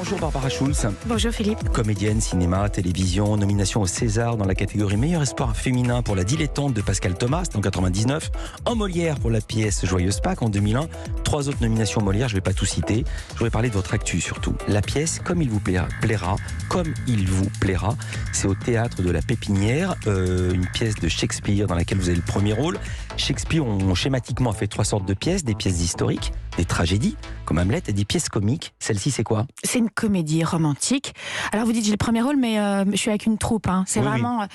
Bonjour Barbara Schulz. Bonjour Philippe. Comédienne, cinéma, télévision, nomination au César dans la catégorie meilleur espoir féminin pour La Dilettante de Pascal Thomas en 99, en Molière pour la pièce Joyeuse Pâques en 2001, 3 autres nominations Molière, je ne vais pas tout citer. Je voudrais parler de votre actu surtout. La pièce Comme il vous plaira, c'est au théâtre de la Pépinière, une pièce de Shakespeare dans laquelle vous avez le premier rôle. Shakespeare, on schématiquement a fait 3 sortes de pièces, des pièces historiques, des tragédies comme Hamlet et des pièces comiques. Celle-ci, c'est quoi? C'est une comédie romantique. Alors vous dites j'ai le premier rôle, mais je suis avec une troupe. Hein. C'est vraiment,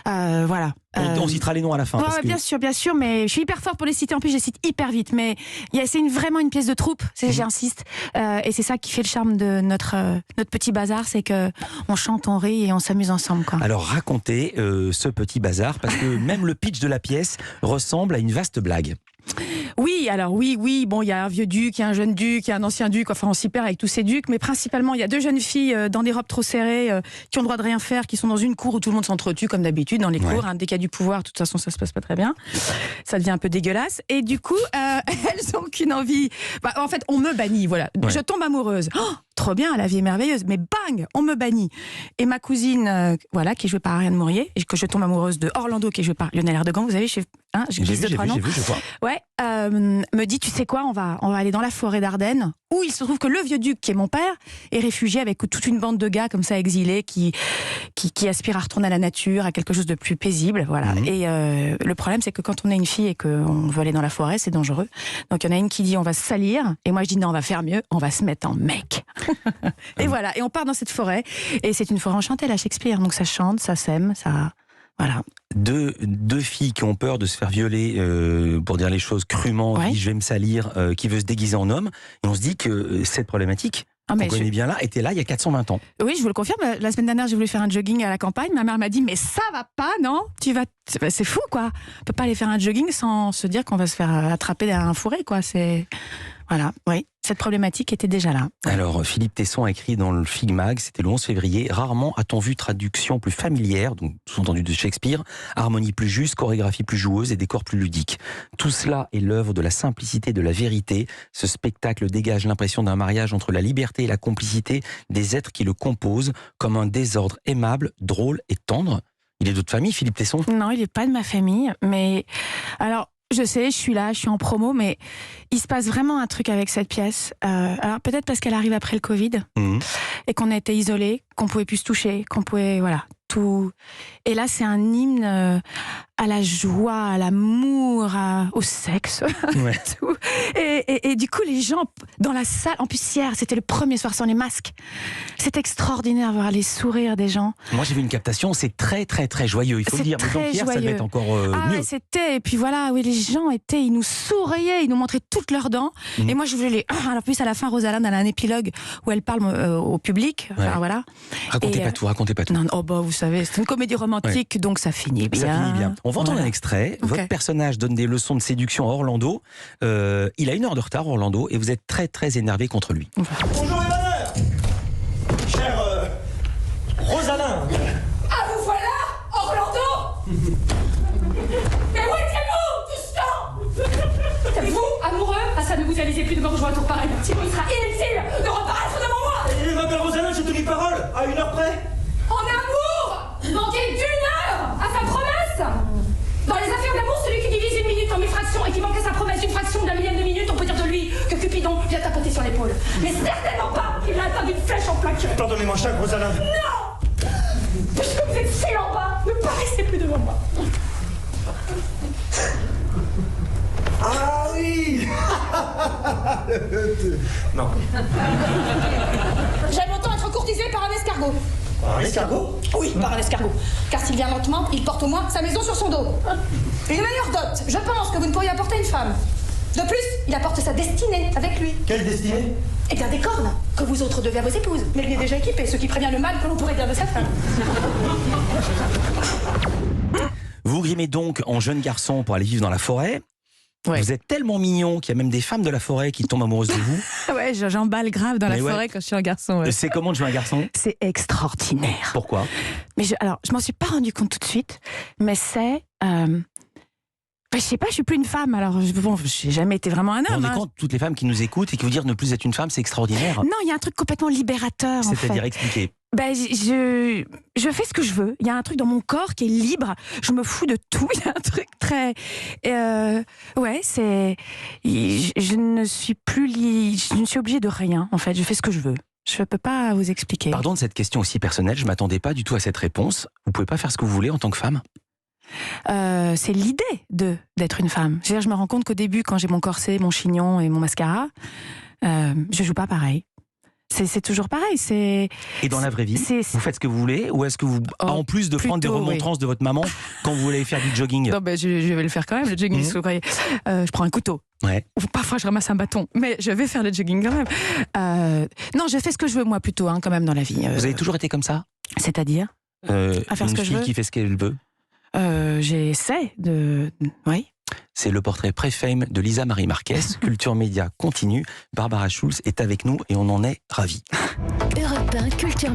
voilà. On citera les noms à la fin. Ouais, parce que... bien sûr, mais je suis hyper forte pour les citer. En plus, je les cite hyper vite. Mais c'est vraiment une pièce de troupe, j'insiste. Et c'est ça qui fait le charme de notre petit bazar, c'est que on chante, on rit et on s'amuse ensemble, quoi. Alors racontez ce petit bazar, parce que même le pitch de la pièce ressemble à une vaste blague. Oui, bon, il y a un vieux duc, il y a un jeune duc, il y a un ancien duc, enfin on s'y perd avec tous ces ducs, mais principalement il y a 2 jeunes filles dans des robes trop serrées, qui ont le droit de rien faire, qui sont dans une cour où tout le monde s'entretue comme d'habitude dans les cours, hein, dès qu'il y a du pouvoir, de toute façon ça se passe pas très bien, ça devient un peu dégueulasse, et du coup elles ont qu'une envie, en fait on me bannit, voilà, je tombe amoureuse, trop bien, la vie est merveilleuse, mais bang, on me bannit, et ma cousine, qui est jouée par Ariane Mourier, et que je tombe amoureuse de Orlando, qui est joué par Lionel Erdogan, vous savez, j'ai vu, je vois. Ouais, me dit, tu sais quoi, on va aller dans la forêt d'Ardennes, où il se trouve que le vieux duc, qui est mon père, est réfugié avec toute une bande de gars comme ça exilés qui aspirent à retourner à la nature, à quelque chose de plus paisible, voilà. Et le problème, c'est que quand on est une fille et qu'on veut aller dans la forêt, c'est dangereux. Donc il y en a une qui dit on va se salir, et moi je dis non, on va faire mieux, on va se mettre en mec. Et voilà, et on part dans cette forêt, et c'est une forêt enchantée, la Shakespeare, donc ça chante, ça sème, ça... Voilà. Deux filles qui ont peur de se faire violer, pour dire les choses crûment, disent je vais me salir, qui veut se déguiser en homme, et on se dit que cette problématique, qu'on connaît bien là, était là il y a 420 ans. Oui, je vous le confirme, la semaine dernière j'ai voulu faire un jogging à la campagne, ma mère m'a dit mais ça va pas, non? C'est fou quoi, on peut pas aller faire un jogging sans se dire qu'on va se faire attraper derrière un fourré, quoi, c'est... Voilà, oui, cette problématique était déjà là. Alors, Philippe Tesson a écrit dans le Figmag, c'était le 11 février, rarement a-t-on vu traduction plus familière, donc sous-entendu de Shakespeare, harmonie plus juste, chorégraphie plus joueuse et décor plus ludique. Tout cela est l'œuvre de la simplicité, de la vérité. Ce spectacle dégage l'impression d'un mariage entre la liberté et la complicité des êtres qui le composent, comme un désordre aimable, drôle et tendre. Il est d'autres familles, Philippe Tesson? Non, il n'est pas de ma famille, mais... Alors... Je sais, je suis en promo, mais il se passe vraiment un truc avec cette pièce. Alors peut-être parce qu'elle arrive après le Covid, et qu'on a été isolés, qu'on pouvait plus se toucher, qu'on pouvait, voilà, tout. Et là, c'est un hymne à la joie, à l'amour, au sexe, tout. Et du coup, les gens dans la salle, en plus hier, c'était le premier soir sans les masques. C'est extraordinaire voir les sourires des gens. Moi, j'ai vu une captation, c'est très très très joyeux, il faut le dire. Mais donc hier, ça devait être encore mieux. Ouais, c'était, et puis voilà, oui, les gens ils nous souriaient, ils nous montraient toutes leurs dents. Et moi, je voulais les... Alors plus à la fin, Rosalinde, elle a un épilogue où elle parle au public. Enfin, voilà. Racontez pas tout. Non, vous savez, c'est une comédie romantique, donc ça finit bien. Ça finit bien. On va entendre un extrait. Votre personnage donne des leçons de séduction à Orlando. Il a 1 heure de retard, Orlando, et vous êtes très très énervé contre lui. Bonjour et bonheur, chère Rosalinde. Ah, vous voilà, Orlando. Mais où étiez-vous tout ce temps? Vous, amoureux? Ah, ça ne vous alisez plus de me rejoindre au tour pareil. Sinon, il sera inutile de reparaître devant moi. Et ma belle Rosalinde, j'ai tenu parole, à 1 heure près. En amour, manquez d'1 heure à sa promesse. Dans les affaires d'amour, celui qui divise 1 minute en 1000 fractions et qui manque à sa promesse d'une fraction d'un millième de minute, on peut dire de lui que Cupidon vient tapoter sur l'épaule. Mais certainement pas qu'il l'a atteint d'une flèche en plein cœur. Pardonnez-moi, chère Rosalinde. Non! Puisque vous êtes si en bas, ne paraissez plus devant moi. Ah oui. Non. J'aime autant être courtisée par un escargot. Un escargot? Oui, par un escargot. Car s'il vient lentement, il porte au moins sa maison sur son dos. Une meilleure dot, je pense que vous ne pourriez apporter à une femme. De plus, il apporte sa destinée avec lui. Quelle destinée? Eh bien, des cornes, que vous autres devez à vos épouses. Mais lui est déjà équipé, ce qui prévient le mal que l'on pourrait dire de sa femme. Vous grimez donc en jeune garçon pour aller vivre dans la forêt. Ouais. Vous êtes tellement mignon qu'il y a même des femmes de la forêt qui tombent amoureuses de vous. Ouais, j'emballe grave dans la forêt quand je suis un garçon. Ouais. C'est comment de jouer un garçon? C'est extraordinaire. Pourquoi? Mais je m'en suis pas rendu compte tout de suite, mais c'est Je sais pas, je suis plus une femme, alors j'ai jamais été vraiment un Vous vous homme. rendez compte, toutes les femmes qui nous écoutent et qui vous dire ne plus être une femme, c'est extraordinaire. Non, il y a un truc complètement libérateur en fait. C'est-à-dire expliquer. Je fais ce que je veux. Il y a un truc dans mon corps qui est libre. Je me fous de tout. Il y a un truc très... Je ne suis plus... Je ne suis obligée de rien, en fait. Je fais ce que je veux. Je ne peux pas vous expliquer. Pardon de cette question aussi personnelle, je ne m'attendais pas du tout à cette réponse. Vous pouvez pas faire ce que vous voulez en tant que femme ? C'est l'idée d'être une femme. Je me rends compte qu'au début, quand j'ai mon corset, mon chignon et mon mascara, je joue pas pareil. C'est toujours pareil. Et dans la vraie vie, vous faites ce que vous voulez, ou est-ce que vous, en plus de prendre des remontrances de votre maman quand vous voulez faire du jogging? Non, je vais le faire quand même, le jogging. Je prends un couteau. Ouais. Ou parfois je ramasse un bâton, mais je vais faire le jogging quand même. Non, je fais ce que je veux moi plutôt, quand même dans la vie. Vous avez toujours été comme ça? C'est-à-dire à faire ce que je veux. Une fille qui fait ce qu'elle veut. J'essaie de... Oui. C'est le portrait pré-fame de Lisa Marie Marquez. Culture Média continue. Barbara Schulz est avec nous et on en est ravis. Europe 1, Culture